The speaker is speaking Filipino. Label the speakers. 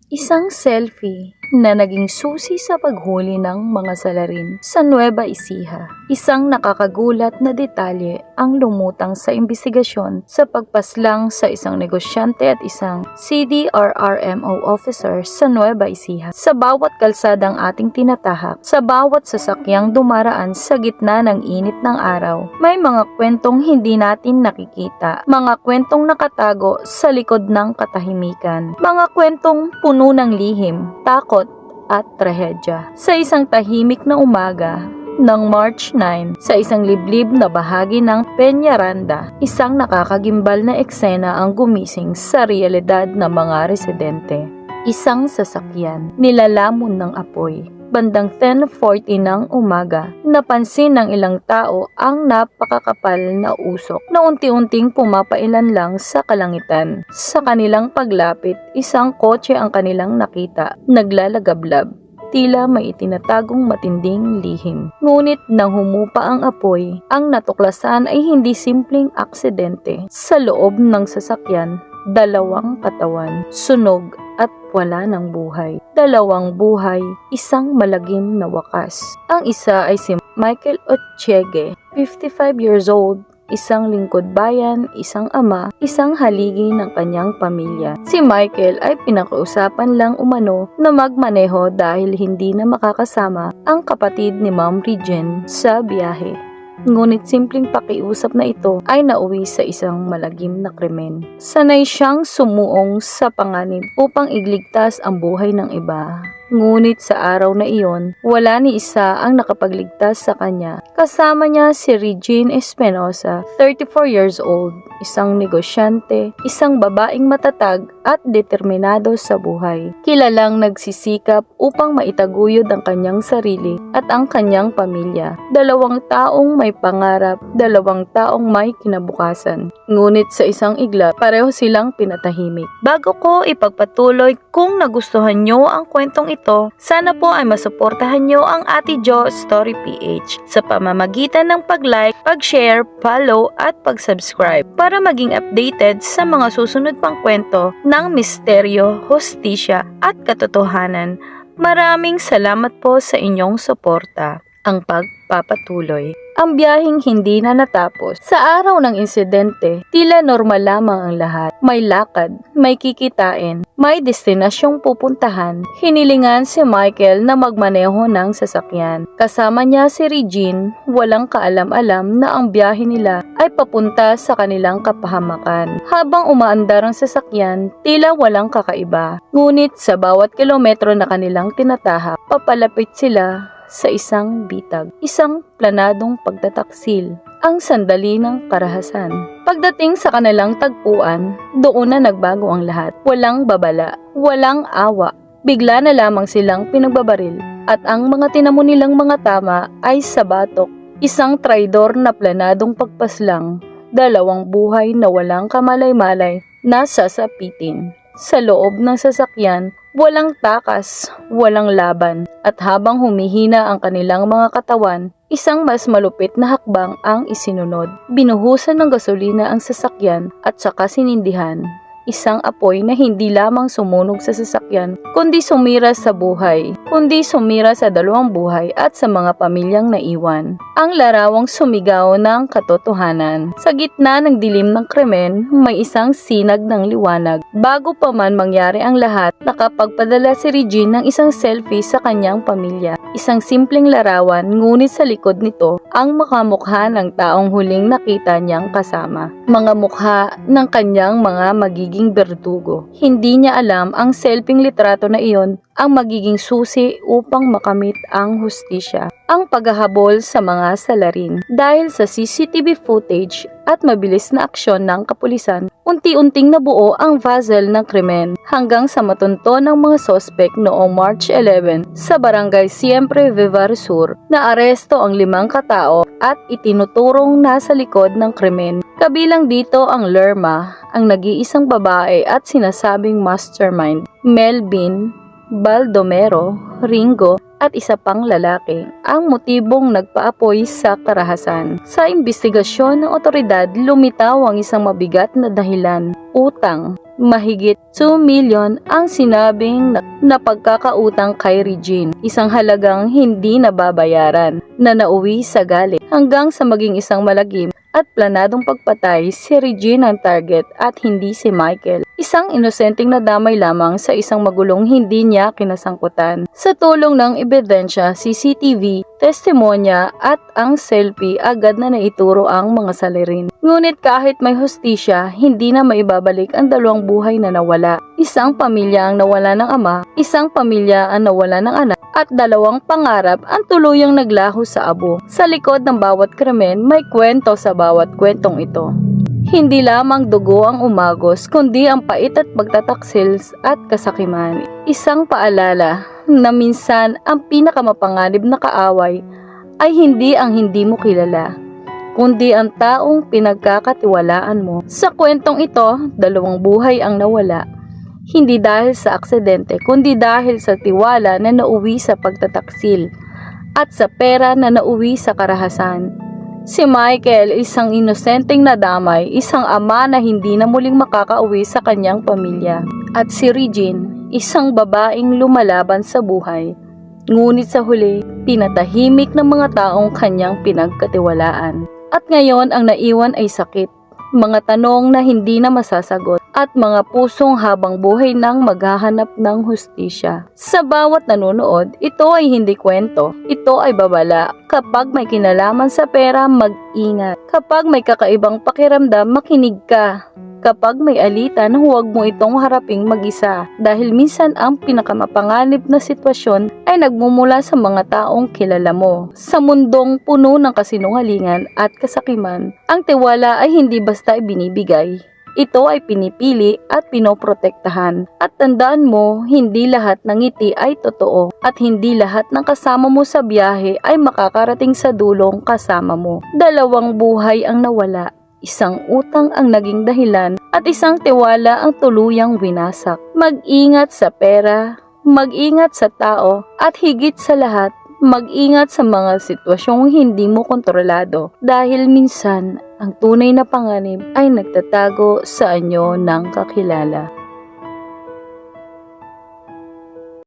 Speaker 1: Isang selfie na naging susi sa paghuli ng mga salarin sa Nueva Ecija. Isang nakakagulat na detalye ang lumutang sa imbestigasyon sa pagpaslang sa isang negosyante at isang CDRRMO officer sa Nueva Ecija. Sa bawat kalsadang ating tinatahak, sa bawat sasakyang dumaraan sa gitna ng init ng araw, may mga kwentong hindi natin nakikita, mga kwentong nakatago sa likod ng katahimikan, mga kwentong puno ng lihim, takot at trahedya. Sa isang tahimik na umaga ng March 9, sa isang liblib na bahagi ng Peñaranda, isang nakakagimbal na eksena ang gumising sa realidad ng mga residente. Isang sasakyan, nilalamon ng apoy. Bandang 10:40 ng umaga, napansin ng ilang tao ang napakakapal na usok na unti-unting pumapailan lang sa kalangitan. Sa kanilang paglapit, isang kotse ang kanilang nakita, naglalagablab. Tila may itinatagong matinding lihim. Ngunit nang humupa ang apoy, ang natuklasan ay hindi simpleng aksidente. Sa loob ng sasakyan, dalawang katawan, sunog at wala ng buhay. Dalawang buhay, isang malagim na wakas. Ang isa ay si Michael Ochiege, 55 years old, isang lingkod bayan, isang ama, isang haligi ng kanyang pamilya. Si Michael ay pinakiusapan lang umano na magmaneho dahil hindi na makakasama ang kapatid ni Ma'am Regine sa biyahe. Ngunit simpleng pakiusap na ito ay nauwi sa isang malagim na krimen. Sanay siyang sumuong sa panganib upang igligtas ang buhay ng iba. Ngunit sa araw na iyon, wala ni isa ang nakapagligtas sa kanya. Kasama niya si Regine Espinosa, 34 years old, isang negosyante, isang babaeng matatag at determinado sa buhay. Kilalang nagsisikap upang maitaguyod ang kanyang sarili at ang kanyang pamilya. Dalawang taong may pangarap, dalawang taong may kinabukasan. Ngunit sa isang iglap, pareho silang pinatahimik. Bago ko ipagpatuloy, kung nagustuhan nyo ang kwentong ito, sana po ay masuportahan nyo ang Ate Jo Story PH sa pamamagitan ng pag-like, pag-share, follow at pag-subscribe para maging updated sa mga susunod pang kwento ng misteryo, hustisya at katotohanan. Maraming salamat po sa inyong suporta. Ang pagpapatuloy. Ang biyaheng hindi na natapos. Sa araw ng insidente, tila normal lamang ang lahat. May lakad, may kikitain, may destinasyong pupuntahan. Hinilingan si Michael na magmaneho ng sasakyan. Kasama niya si Regine, walang kaalam-alam na ang biyahe nila ay papunta sa kanilang kapahamakan. Habang umaandar ang sasakyan, tila walang kakaiba. Ngunit sa bawat kilometro na kanilang tinatahak, papalapit sila sa isang bitag, isang planadong pagtataksil, ang sandali ng karahasan. Pagdating sa kanilang tagpuan, doon na nagbago ang lahat. Walang babala, walang awa, bigla na lamang silang pinagbabaril at ang mga tinamo nilang mga tama ay sa batok, isang traidor na planadong pagpaslang, dalawang buhay na walang kamalay-malay na sasapitin. Sa loob ng sasakyan, walang takas, walang laban, at habang humihina ang kanilang mga katawan, isang mas malupit na hakbang ang isinunod. Binuhusan ng gasolina ang sasakyan at saka sinindihan. Isang apoy na hindi lamang sumunog sa sasakyan, kundi sumira sa buhay, kundi sumira sa dalawang buhay at sa mga pamilyang naiwan. Ang larawang sumigaw ng katotohanan. Sa gitna ng dilim ng krimen, may isang sinag ng liwanag. Bago pa man mangyari ang lahat, nakapagpadala si Regine ng isang selfie sa kanyang pamilya. Isang simpleng larawan, ngunit sa likod nito, ang makamukha ng taong huling nakita niyang kasama. Mga mukha ng kanyang mga magiging berdugo. Hindi niya alam ang selfing litrato na iyon ang magiging susi upang makamit ang hustisya. Ang paghahabol sa mga salarin. Dahil sa CCTV footage at mabilis na aksyon ng kapulisan, unti-unting nabuo ang puzzle ng krimen hanggang sa matunto ng mga sospek noong March 11 sa barangay Siempre Vivar Sur na aresto ang 5 katao at itinuturong nasa likod ng krimen. Kabilang dito ang Lerma, ang nag-iisang babae at sinasabing mastermind, Melvin, Baldomero, Ringo at isa pang lalaki. Ang motibong nagpaapoy sa karahasan. Sa imbestigasyon ng otoridad, lumitaw ang isang mabigat na dahilan, utang. Mahigit 2 million ang sinabing napagkakautang kay Regine, isang halagang hindi nababayaran na nauwi sa galit hanggang sa maging isang malagim at planadong pagpatay si Regine ang target at hindi si Michael. Isang inosenteng nadamay lamang sa isang magulong hindi niya kinasangkutan. Sa tulong ng ebidensya, CCTV, testimonya at ang selfie, agad na naituro ang mga salarin. Ngunit kahit may hustisya, hindi na maibabalik ang dalawang buhay na nawala. Isang pamilya ang nawala ng ama, isang pamilya ang nawala ng anak, at dalawang pangarap ang tuluyang naglaho sa abo. Sa likod ng bawat krimen, may kwento sa bawat kwentong ito. Hindi lamang dugo ang umagos, kundi ang pait at pagtataksil at kasakiman. Isang paalala na minsan ang pinakamapanganib na kaaway ay hindi ang hindi mo kilala, kundi ang taong pinagkakatiwalaan mo. Sa kwentong ito, dalawang buhay ang nawala. Hindi dahil sa aksidente, kundi dahil sa tiwala na nauwi sa pagtataksil at sa pera na nauwi sa karahasan. Si Michael, isang inosenteng nadamay, isang ama na hindi na muling makakauwi sa kanyang pamilya. At si Regine, isang babaeng lumalaban sa buhay. Ngunit sa huli, pinatahimik ng mga taong kanyang pinagkatiwalaan. At ngayon ang naiwan ay sakit, mga tanong na hindi na masasagot, at mga pusong habang buhay nang maghahanap ng hustisya. Sa bawat nanonood, ito ay hindi kwento, ito ay babala. Kapag may kinalaman sa pera, mag-ingat. Kapag may kakaibang pakiramdam, makinig ka. Kapag may alitan, huwag mo itong haraping mag-isa dahil minsan ang pinakamapanganib na sitwasyon ay nagmumula sa mga taong kilala mo. Sa mundong puno ng kasinungalingan at kasakiman, ang tiwala ay hindi basta ibinibigay. Ito ay pinipili at pinoprotektahan. At tandaan mo, hindi lahat ng ngiti ay totoo at hindi lahat ng kasama mo sa biyahe ay makakarating sa dulong kasama mo. Dalawang buhay ang nawala. Isang utang ang naging dahilan at isang tiwala ang tuluyang winasak. Mag-ingat sa pera, mag-ingat sa tao, at higit sa lahat, mag-ingat sa mga sitwasyong hindi mo kontrolado dahil minsan ang tunay na panganib ay nagtatago sa anyo ng kakilala.